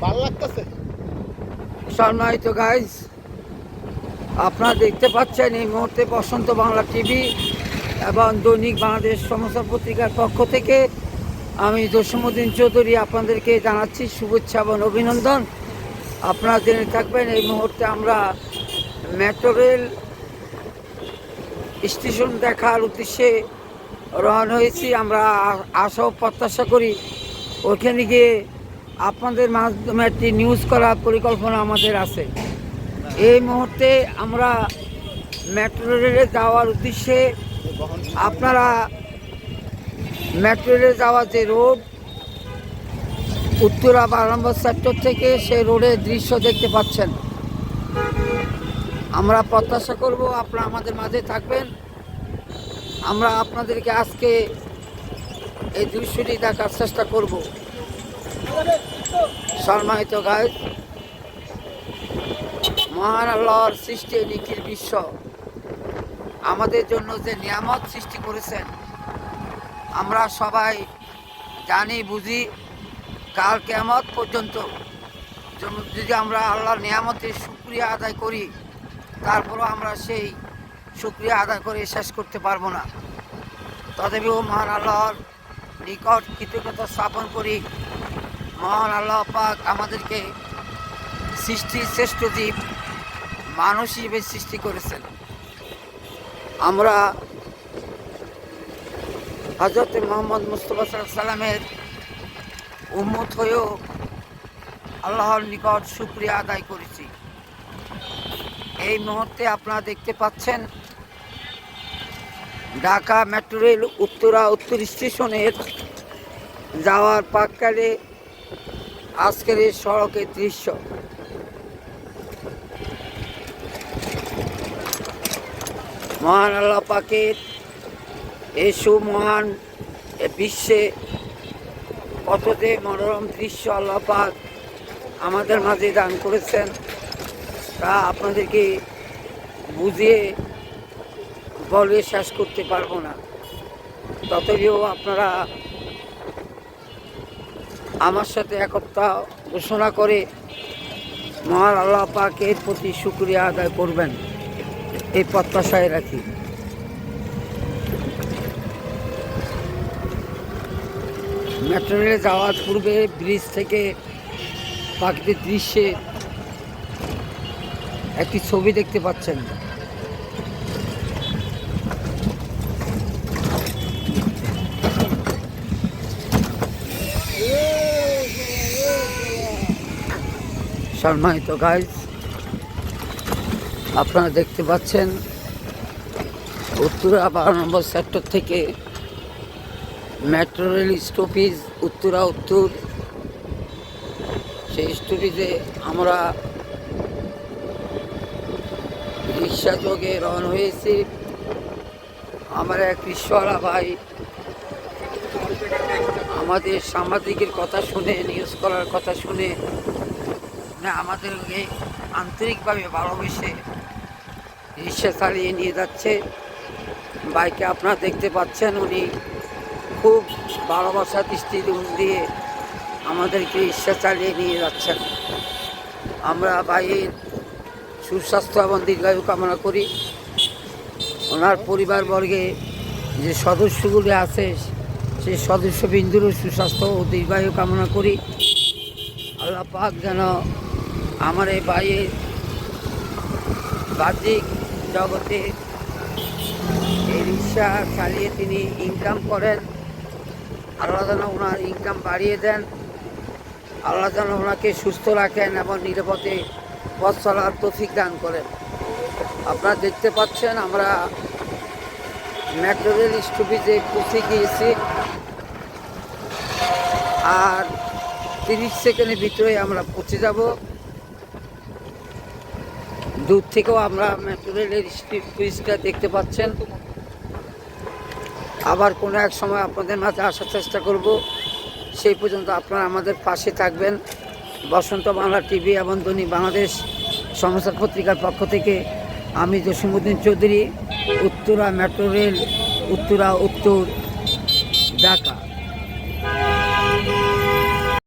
ভালো লাগতেছে। সম্মানিত গাইজ, আপনারা দেখতে পাচ্ছেন এই মুহূর্তে বসন্ত বাংলা টিভি এবং দৈনিক বাংলাদেশ সমাচার পত্রিকার পক্ষ থেকে আমি জসীমউদ্দিন চৌধুরী আপনাদেরকে জানাচ্ছি শুভেচ্ছা এবং অভিনন্দন। আপনারা জেনে থাকবেন এই মুহূর্তে আমরা মেট্রো রেল স্টেশন দেখার উদ্দেশ্যে রওনা হয়েছি। আমরা আশা ও প্রত্যাশা করি ওখানে গিয়ে আপনাদের মাধ্যমে একটি নিউজ করার পরিকল্পনা আমাদের আছে। এই মুহূর্তে আমরা মেট্রো রেলে যাওয়ার উদ্দেশ্যে আপনারা মেট্রো রেলে যাওয়ার যে রোড উত্তরা 12 নম্বর সেক্টর থেকে সেই রোডের দৃশ্য দেখতে পাচ্ছেন। আমরা প্রত্যাশা করব আপনারা আমাদের মাঝে থাকবেন। আমরা আপনাদেরকে আজকে এই দৃশ্যটি দেখার চেষ্টা করব। সম্মানিত গাইড, মহান আল্লাহর সৃষ্টি নিখিল বিশ্ব আমাদের জন্য যে নিয়ামত সৃষ্টি করেছেন আমরা সবাই জানি বুঝি। কাল কিয়ামত পর্যন্ত যদি আমরা আল্লাহর নিয়ামতের শুকরিয়া আদায় করি তারপরও আমরা সেই শুকরিয়া আদায় করে শেষ করতে পারবো না। তথাপিও মহান আল্লাহর নিকট কৃতজ্ঞতা স্থাপন করি। মহান আল্লাহ পাক আমাদেরকে সৃষ্টির শ্রেষ্ঠ জীব মানুষ হিসেবে সৃষ্টি করেছেন। আমরা হযরত মুহাম্মদ মুস্তাফা সাল্লাল্লাহু আলাইহি সাল্লামের উম্মত হয়েও আল্লাহর নিকট শুকরিয়া আদায় করেছি। এই মুহূর্তে আপনারা দেখতে পাচ্ছেন ঢাকা মেট্রো রেল উত্তরা উত্তর স্টেশনের যাওয়ার পাককালে আজকের এই সড়কের দৃশ্য। মহান আল্লাহ পাকের এই সুমহান বিশ্বে কত যে মনোরম দৃশ্য আল্লাহ পাক আমাদের মাঝে দান করেছেন তা আপনাদেরকে বুঝিয়ে বলে শেষ করতে পারবো না। তথাপিও আপনারা আমার সাথে একতা ঘোষণা করে মহান আল্লাহ পাকের প্রতি শুকরিয়া আদায় করবেন এই প্রত্যাশায় রাখি। মেট্রো রেলে যাওয়ার পূর্বে ব্রিজ থেকে প্রাকৃতিক দৃশ্যে একটি ছবি দেখতে পাচ্ছেন। সম্মানিত গাইজ, আপনারা দেখতে পাচ্ছেন উত্তরা 12 নম্বর সেক্টর থেকে মেট্রো রেল স্টপেজ উত্তরা উত্তর। সেই স্টপেজে আমরা রিক্সা যোগে রওনা হয়েছি। আমার এক রিক্সাওয়ালা ভাই আমাদের সাংবাদিকের কথা শুনে নিউজ করার কথা শুনে আমাদেরকে আন্তরিকভাবে ভালোবেসে রিক্সা চালিয়ে নিয়ে যাচ্ছে। বাইকে আপনারা দেখতে পাচ্ছেন উনি খুব ভালোবাসা দৃষ্টি দিয়ে আমাদেরকে রিক্সা চালিয়ে নিয়ে যাচ্ছেন। আমরা ভাইয়ের সুস্বাস্থ্য এবং দীর্ঘায়ু কামনা করি। ওনার পরিবারবর্গে যে সদস্যগুলি আছে সেই সদস্যবৃন্দুরও সুস্বাস্থ্য ও দীর্ঘায়ু কামনা করি। আল্লাহ পাক যেন আমার এই ভাইয়ের বাহ্যিক জগতে এই রিক্সা চালিয়ে তিনি ইনকাম করেন, আল্লাহ যেন ওনার ইনকাম বাড়িয়ে দেন। আল্লাহ যেন ওনাকে সুস্থ রাখেন এবং নিরাপদে পথ চলার তৌফিক দান করেন। আপনারা দেখতে পাচ্ছেন আমরা মেট্রো রেল স্টপেজে পৌঁছে গিয়েছি। আর 30 সেকেন্ডের ভিতরে আমরা পৌঁছে যাব। দূর থেকেও আমরা মেট্রো রেলের স্টপেজটা দেখতে পাচ্ছেন। আবার কোনো এক সময় আপনাদের মাঝে আসার চেষ্টা করব। সেই পর্যন্ত আপনারা আমাদের পাশে থাকবেন। বসন্ত বাংলা টিভি এবং দৈনিক বাংলাদেশ সমাচার পত্রিকার পক্ষ থেকে আমি জসীমউদ্দিন চৌধুরী, উত্তরা মেট্রো রেল উত্তরা উত্তর, ঢাকা।